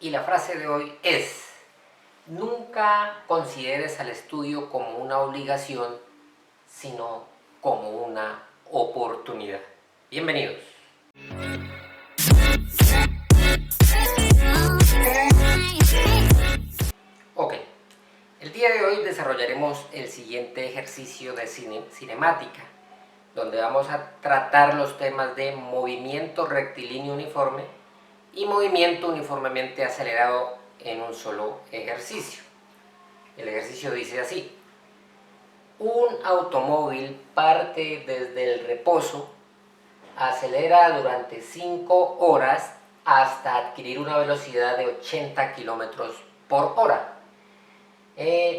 Y la frase de hoy es: nunca consideres al estudio como una obligación, sino como una oportunidad. Bienvenidos. Ok, el día de hoy desarrollaremos el siguiente ejercicio de cinemática, donde vamos a tratar los temas de movimiento rectilíneo uniforme y movimiento uniformemente acelerado en un solo ejercicio. El ejercicio dice así: un automóvil parte desde el reposo, acelera durante 5 horas hasta adquirir una velocidad de 80 km por hora.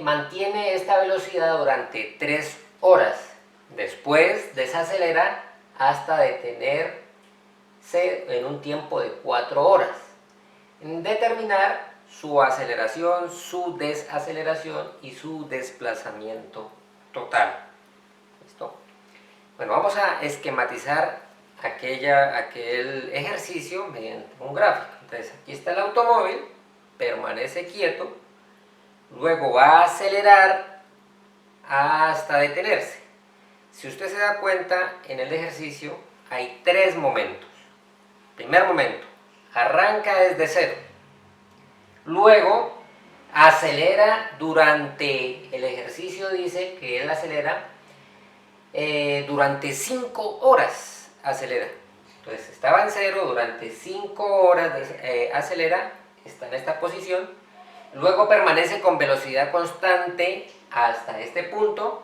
Mantiene esta velocidad durante 3 horas. Después desacelera hasta detenerse en un tiempo de 4 horas. Determinar su aceleración, su desaceleración y su desplazamiento total. ¿Listo? Bueno, vamos a esquematizar aquel ejercicio mediante un gráfico. Entonces, aquí está el automóvil, permanece quieto, luego va a acelerar hasta detenerse. Si usted se da cuenta, en el ejercicio hay 3 momentos. Primer momento, arranca desde cero. Luego, acelera durante el ejercicio, dice que él acelera durante 5 horas. Acelera. Entonces, estaba en cero, durante 5 horas acelera, está en esta posición. Luego permanece con velocidad constante hasta este punto.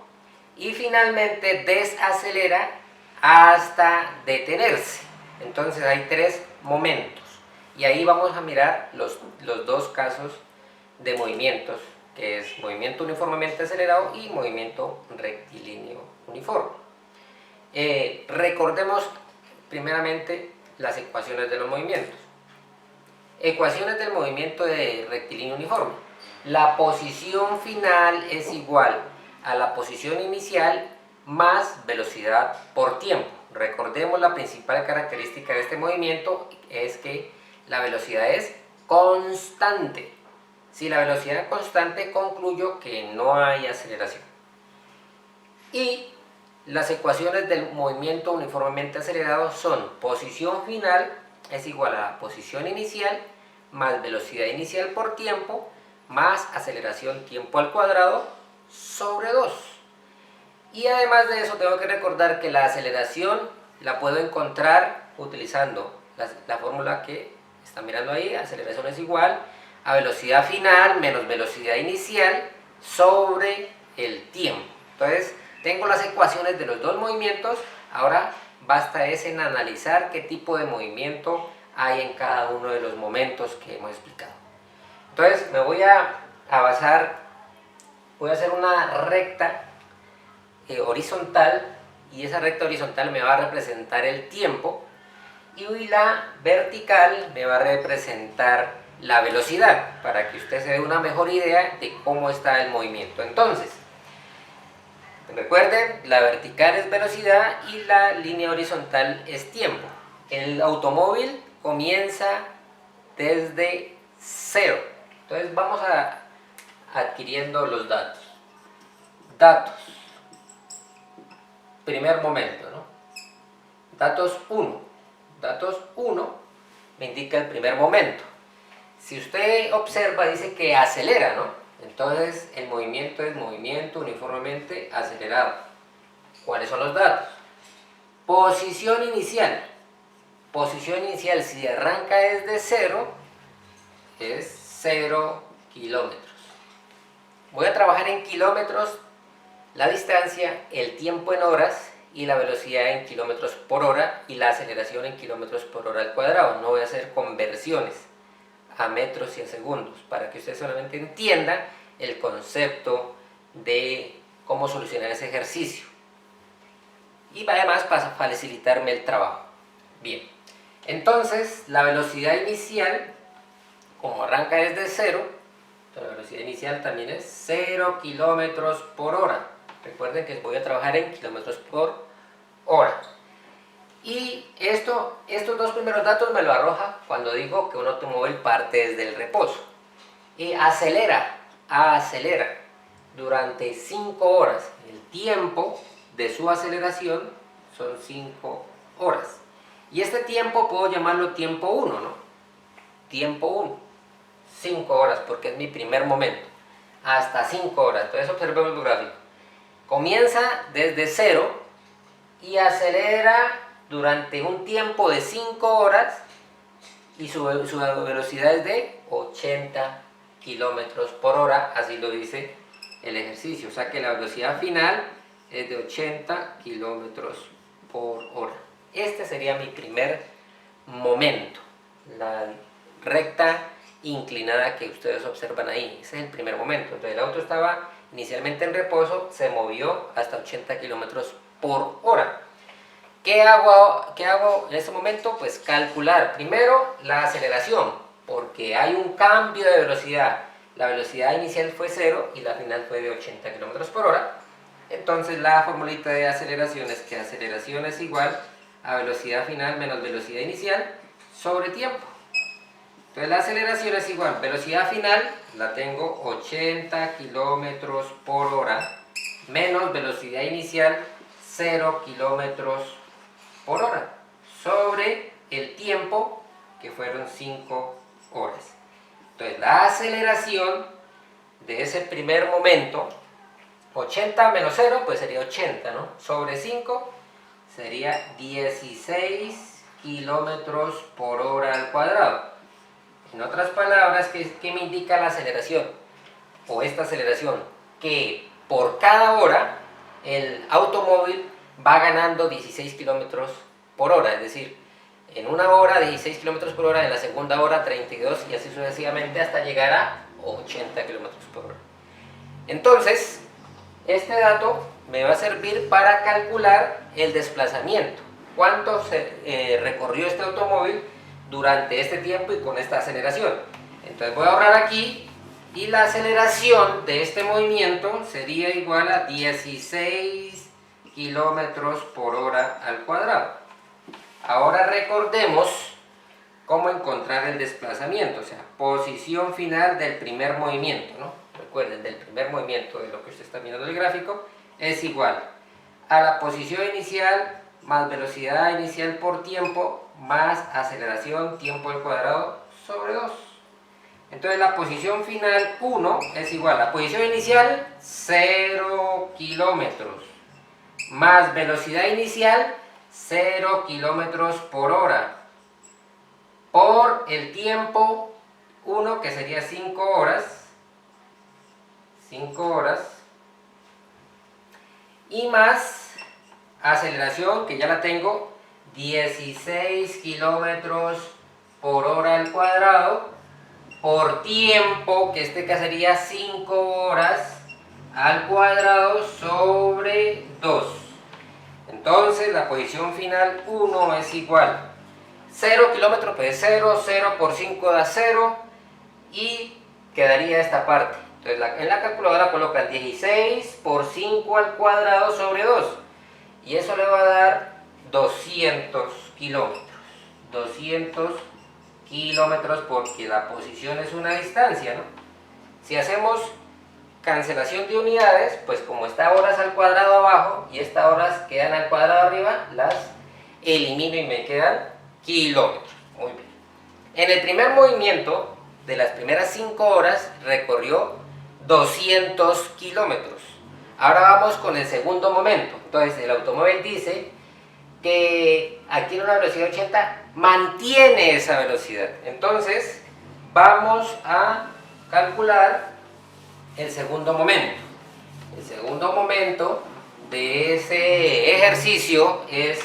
Y finalmente desacelera hasta detenerse. Entonces hay 3 momentos. Y ahí vamos a mirar los 2 casos de movimientos, que es movimiento uniformemente acelerado y movimiento rectilíneo uniforme. Recordemos primeramente las ecuaciones de los movimientos. Ecuaciones del movimiento de rectilíneo uniforme. La posición final es igual a la posición inicial más velocidad por tiempo. Recordemos, la principal característica de este movimiento es que la velocidad es constante. Si la velocidad es constante, concluyo que no hay aceleración. Y las ecuaciones del movimiento uniformemente acelerado son: posición final es igual a la posición inicial más velocidad inicial por tiempo más aceleración tiempo al cuadrado sobre 2. Y además de eso, tengo que recordar que la aceleración la puedo encontrar utilizando la fórmula que están mirando ahí. Aceleración es igual a velocidad final menos velocidad inicial sobre el tiempo. Entonces, tengo las ecuaciones de los 2 movimientos. Ahora basta en analizar qué tipo de movimiento hay en cada uno de los momentos que hemos explicado. Entonces, me voy a basar, voy a hacer una recta horizontal, y esa recta horizontal me va a representar el tiempo, y la vertical me va a representar la velocidad, para que usted se dé una mejor idea de cómo está el movimiento. Entonces, recuerden, la vertical es velocidad y la línea horizontal es tiempo. El automóvil comienza desde cero. Entonces vamos adquiriendo los datos. Datos. Primer momento, ¿no? Datos 1. Datos 1 me indica el primer momento. Si usted observa, dice que acelera, ¿no? Entonces el movimiento es movimiento uniformemente acelerado. ¿Cuáles son los datos? Posición inicial. Posición inicial, si arranca desde cero, es 0 kilómetros. Voy a trabajar en kilómetros, la distancia, el tiempo en horas y la velocidad en kilómetros por hora y la aceleración en kilómetros por hora al cuadrado. No voy a hacer conversiones a metros y a segundos, para que usted solamente entienda el concepto de cómo solucionar ese ejercicio. Y además para facilitarme el trabajo. Bien, entonces la velocidad inicial, como arranca desde cero, la velocidad inicial también es 0 kilómetros por hora. Recuerden que voy a trabajar en kilómetros por hora. Y estos dos primeros datos me lo arroja cuando digo que un automóvil parte desde el reposo. Y acelera durante 5 horas. El tiempo de su aceleración son 5 horas. Y este tiempo puedo llamarlo tiempo 1, ¿no? Tiempo 1. 5 horas, porque es mi primer momento. Hasta 5 horas. Entonces observemos el gráfico. Comienza desde 0 y acelera durante un tiempo de 5 horas y su velocidad es de 80 kilómetros por hora, así lo dice el ejercicio. O sea que la velocidad final es de 80 kilómetros por hora. Este sería mi primer momento, la recta inclinada que ustedes observan ahí. Ese es el primer momento. Entonces el auto estaba inicialmente en reposo, se movió hasta 80 kilómetros por hora. ¿Qué hago en este momento? Pues calcular primero la aceleración, porque hay un cambio de velocidad. La velocidad inicial fue 0 y la final fue de 80 km por hora. Entonces la formulita de aceleración es que aceleración es igual a velocidad final menos velocidad inicial sobre tiempo. Entonces la aceleración es igual, velocidad final la tengo 80 km por hora menos velocidad inicial 0 km por hora sobre el tiempo que fueron 5 horas. Entonces la aceleración de ese primer momento, 80 menos 0 pues sería 80, ¿no? Sobre 5 sería 16 kilómetros por hora al cuadrado. En otras palabras, ¿qué me indica la aceleración? O esta aceleración, que por cada hora el automóvil va ganando 16 kilómetros por hora, es decir, en una hora 16 kilómetros por hora, en la segunda hora 32 y así sucesivamente hasta llegar a 80 kilómetros por hora. Entonces, este dato me va a servir para calcular el desplazamiento. ¿Cuánto recorrió este automóvil durante este tiempo y con esta aceleración? Entonces voy a ahorrar aquí y la aceleración de este movimiento sería igual a 16 kilómetros por hora al cuadrado. Ahora recordemos cómo encontrar el desplazamiento, o sea, posición final del primer movimiento, ¿no? Recuerden, del primer movimiento de lo que usted está viendo en el gráfico es igual a la posición inicial más velocidad inicial por tiempo más aceleración tiempo al cuadrado sobre 2. Entonces la posición final 1 es igual a la posición inicial 0 kilómetros más velocidad inicial 0 kilómetros por hora por el tiempo 1 que sería 5 horas y más aceleración que ya la tengo 16 kilómetros por hora al cuadrado por tiempo que sería 5 horas al cuadrado sobre 2. Entonces la posición final 1 es igual 0 kilómetros pues 0, 0 por 5 da 0 y quedaría esta parte. Entonces en la calculadora colocan 16 por 5 al cuadrado sobre 2 y eso le va a dar 200 kilómetros. 200 kilómetros porque la posición es una distancia, ¿no? Si hacemos cancelación de unidades, pues como está horas al cuadrado abajo y estas horas quedan al cuadrado arriba, las elimino y me quedan kilómetros. Muy bien. En el primer movimiento de las primeras 5 horas recorrió 200 kilómetros. Ahora vamos con el segundo momento. Entonces el automóvil dice que aquí en una velocidad 80 mantiene esa velocidad. Entonces vamos a calcular el segundo momento. El segundo momento de ese ejercicio es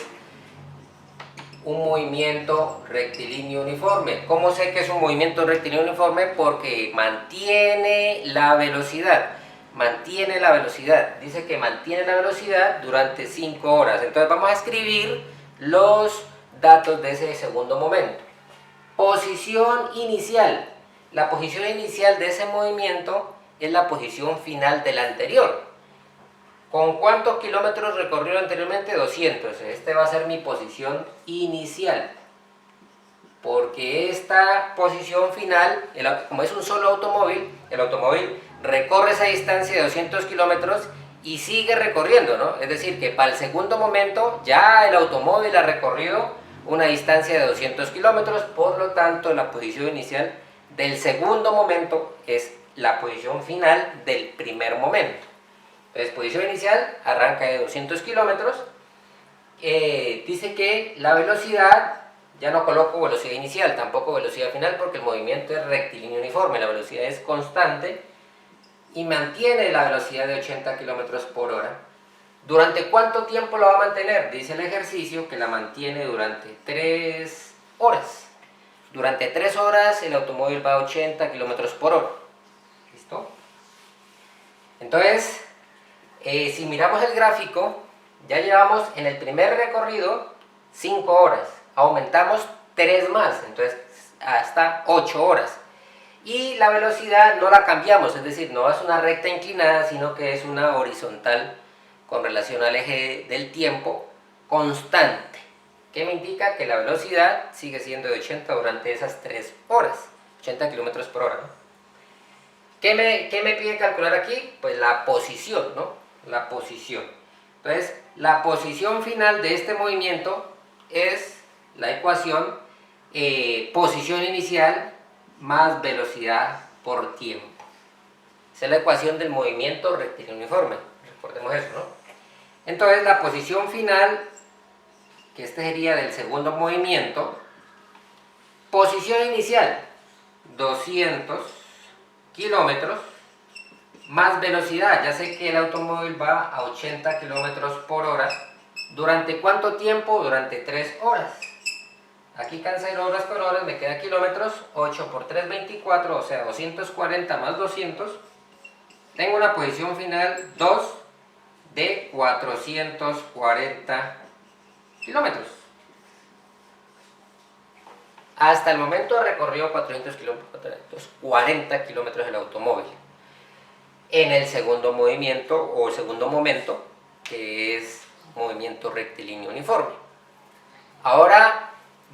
un movimiento rectilíneo uniforme. ¿Cómo sé que es un movimiento rectilíneo uniforme? Porque mantiene la velocidad. Mantiene la velocidad. Dice que mantiene la velocidad durante 5 horas. Entonces vamos a escribir los datos de ese segundo momento. Posición inicial. La posición inicial de ese movimiento es la posición final del anterior. ¿Con cuántos kilómetros recorrió anteriormente? 200. Este va a ser mi posición inicial. Porque esta posición final, como es un solo automóvil, el automóvil recorre esa distancia de 200 kilómetros y sigue recorriendo, ¿no? Es decir, que para el segundo momento ya el automóvil ha recorrido una distancia de 200 kilómetros, por lo tanto la posición inicial del segundo momento es la posición final del primer momento. Entonces, posición inicial arranca de 200 kilómetros, dice que la velocidad, ya no coloco velocidad inicial, tampoco velocidad final, porque el movimiento es rectilíneo uniforme, la velocidad es constante y mantiene la velocidad de 80 kilómetros por hora. ¿Durante cuánto tiempo la va a mantener? Dice el ejercicio que la mantiene durante 3 horas. Durante 3 horas el automóvil va a 80 kilómetros por hora. ¿Listo? Entonces, si miramos el gráfico, ya llevamos en el primer recorrido 5 horas. Aumentamos 3 más, entonces hasta 8 horas. Y la velocidad no la cambiamos, es decir, no es una recta inclinada, sino que es una horizontal con relación al eje del tiempo constante, que me indica que la velocidad sigue siendo de 80 durante esas 3 horas, 80 kilómetros por hora, ¿no? ¿Qué me pide calcular aquí? Pues la posición, ¿no? La posición. Entonces, la posición final de este movimiento es la ecuación posición inicial más velocidad por tiempo. Esa es la ecuación del movimiento rectilíneo uniforme. Recordemos eso, ¿no? Entonces, la posición final, que este sería del segundo movimiento, posición inicial, 200 kilómetros, más velocidad. Ya sé que el automóvil va a 80 kilómetros por hora. ¿Durante cuánto tiempo? Durante 3 horas. Aquí cancelo horas por horas, me queda kilómetros, 8 por 3, 24, o sea, 240 más 200. Tengo una posición final 2 de 440 kilómetros. Hasta el momento recorrió 440 kilómetros el automóvil. En el segundo movimiento o segundo momento, que es movimiento rectilíneo uniforme. Ahora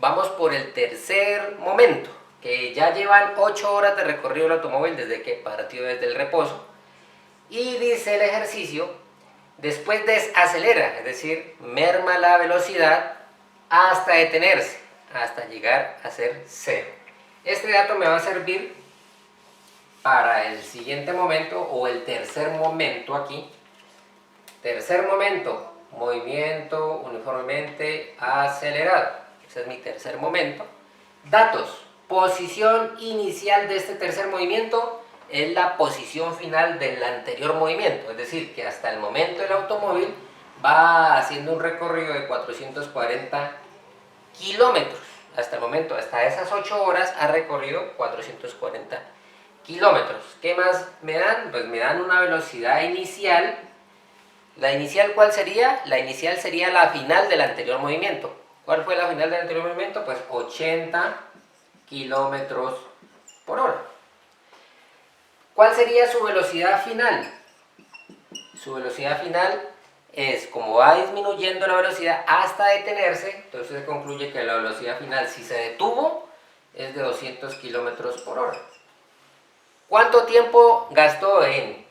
vamos por el tercer momento, que ya llevan 8 horas de recorrido el automóvil desde que partió desde el reposo. Y dice el ejercicio, después desacelera, es decir, merma la velocidad hasta detenerse, hasta llegar a ser 0. Este dato me va a servir para el siguiente momento o el tercer momento aquí. Tercer momento, movimiento uniformemente acelerado. Ese es mi tercer momento. Datos, posición inicial de este tercer movimiento es la posición final del anterior movimiento, es decir, que hasta el momento el automóvil va haciendo un recorrido de 440 kilómetros. Hasta el momento, hasta esas 8 horas ha recorrido 440 kilómetros. ¿Qué más me dan? Pues me dan una velocidad inicial. ¿La inicial cuál sería? La inicial sería la final del anterior movimiento. ¿Cuál fue la final del anterior movimiento? Pues 80 kilómetros por hora. ¿Cuál sería su velocidad final? Su velocidad final es, como va disminuyendo la velocidad hasta detenerse, entonces se concluye que la velocidad final, si se detuvo, es de 200 kilómetros por hora. ¿Cuánto tiempo gastó en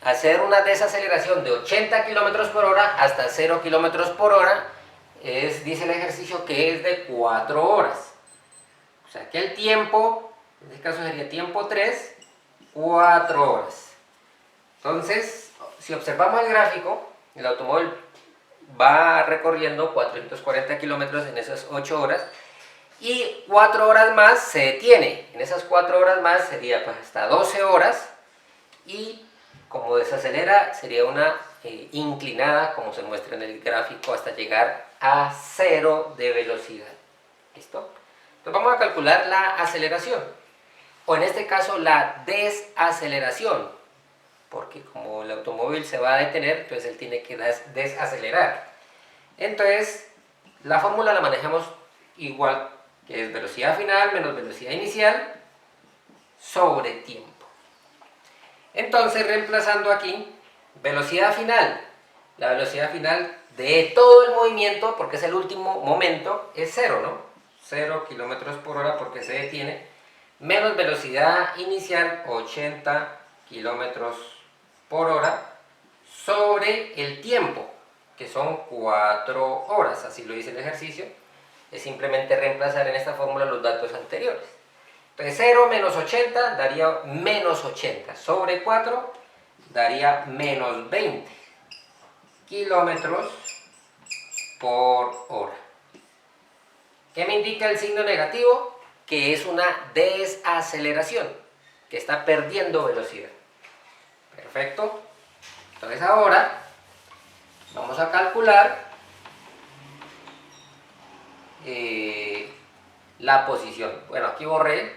hacer una desaceleración de 80 kilómetros por hora hasta 0 kilómetros por hora? Dice el ejercicio que es de 4 horas. O sea que el tiempo, en este caso sería tiempo 3, 4 horas. Entonces, si observamos el gráfico, el automóvil va recorriendo 440 kilómetros en esas 8 horas y 4 horas más se detiene. En esas 4 horas más sería pues hasta 12 horas y como desacelera sería una inclinada, como se muestra en el gráfico, hasta llegar a 0 de velocidad. ¿Listo? Entonces vamos a calcular la aceleración, o en este caso la desaceleración, porque como el automóvil se va a detener, entonces él tiene que desacelerar. Entonces, la fórmula la manejamos igual, que es velocidad final menos velocidad inicial sobre tiempo. Entonces, reemplazando aquí, Velocidad final. La velocidad final de todo el movimiento, porque es el último momento, es 0, ¿no? 0 kilómetros por hora porque se detiene, menos velocidad inicial, 80 kilómetros por hora, sobre el tiempo, que son 4 horas, así lo dice el ejercicio. Es simplemente reemplazar en esta fórmula los datos anteriores. Entonces 0 menos 80 daría menos 80, sobre 4 daría menos 20 kilómetros por hora. ¿Qué me indica el signo negativo? Que es una desaceleración, que está perdiendo velocidad. Perfecto. Entonces ahora vamos a calcular la posición. Bueno, aquí borré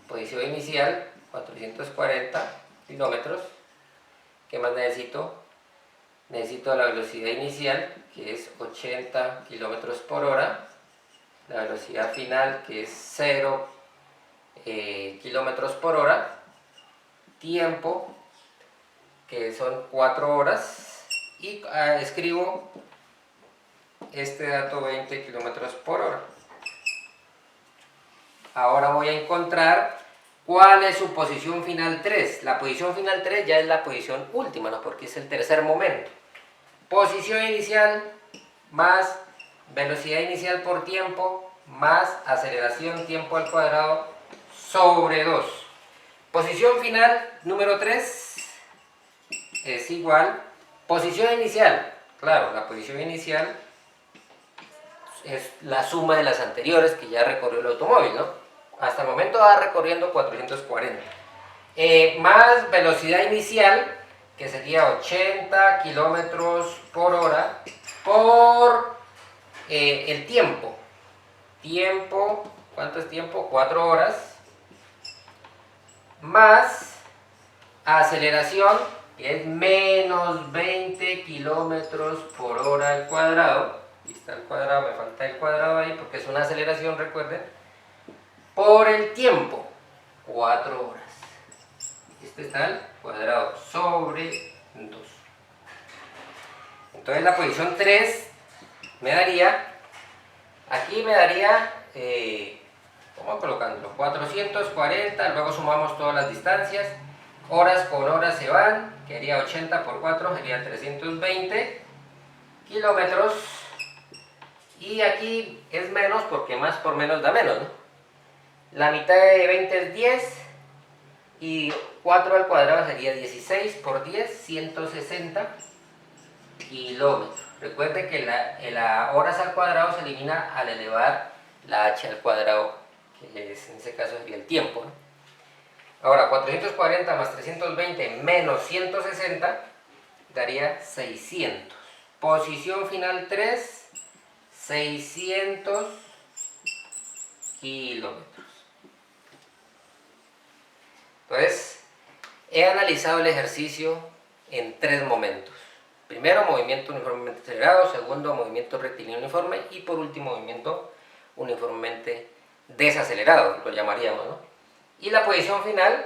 posición inicial, 440 kilómetros. ¿Qué más necesito? Necesito la velocidad inicial, que es 80 kilómetros por hora. La velocidad final, que es 0 kilómetros por hora. Tiempo, que son 4 horas. Y escribo este dato, 20 kilómetros por hora. Ahora voy a encontrar cuál es su posición final 3. La posición final 3 ya es la posición última, ¿no? Porque es el tercer momento. Posición inicial más velocidad inicial por tiempo más aceleración tiempo al cuadrado sobre 2. Posición final número 3 es igual. Posición inicial. Claro, la posición inicial es la suma de las anteriores que ya recorrió el automóvil, ¿no? Hasta el momento va recorriendo 440. Más velocidad inicial, que sería 80 kilómetros por hora, por el tiempo. Tiempo, ¿cuánto es tiempo? 4 horas. Más aceleración, que es menos 20 kilómetros por hora al cuadrado. Aquí está el cuadrado, me falta el cuadrado ahí porque es una aceleración, recuerden. Por el tiempo, 4 horas. Este está al cuadrado sobre 2. Entonces la posición 3 me daría, aquí me daría, vamos colocándolo, 440, luego sumamos todas las distancias, horas con horas se van, que haría 80 por 4, sería 320 kilómetros, y aquí es menos porque más por menos da menos, ¿no? La mitad de 20 es 10, y 4 al cuadrado sería 16 por 10, 160 kilómetros. Recuerden que la horas al cuadrado se elimina al elevar la h al cuadrado, que es, en ese caso sería el tiempo, ¿no? Ahora, 440 más 320 menos 160 daría 600. Posición final 3, 600 kilómetros. Entonces, he analizado el ejercicio en 3 momentos. Primero, movimiento uniformemente acelerado. Segundo, movimiento rectilíneo uniforme. Y por último, movimiento uniformemente desacelerado, lo llamaríamos, ¿no? Y la posición final,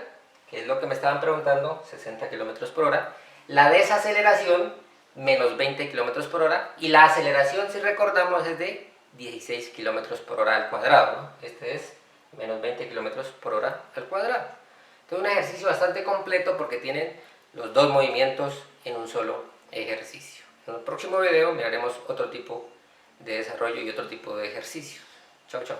que es lo que me estaban preguntando, 60 km por hora. La desaceleración, menos 20 km por hora. Y la aceleración, si recordamos, es de 16 km por hora al cuadrado, ¿no? Este es menos 20 km por hora al cuadrado. Entonces, un ejercicio bastante completo porque tienen los 2 movimientos en un solo ejercicio. En el próximo video miraremos otro tipo de desarrollo y otro tipo de ejercicio. Chao, chao.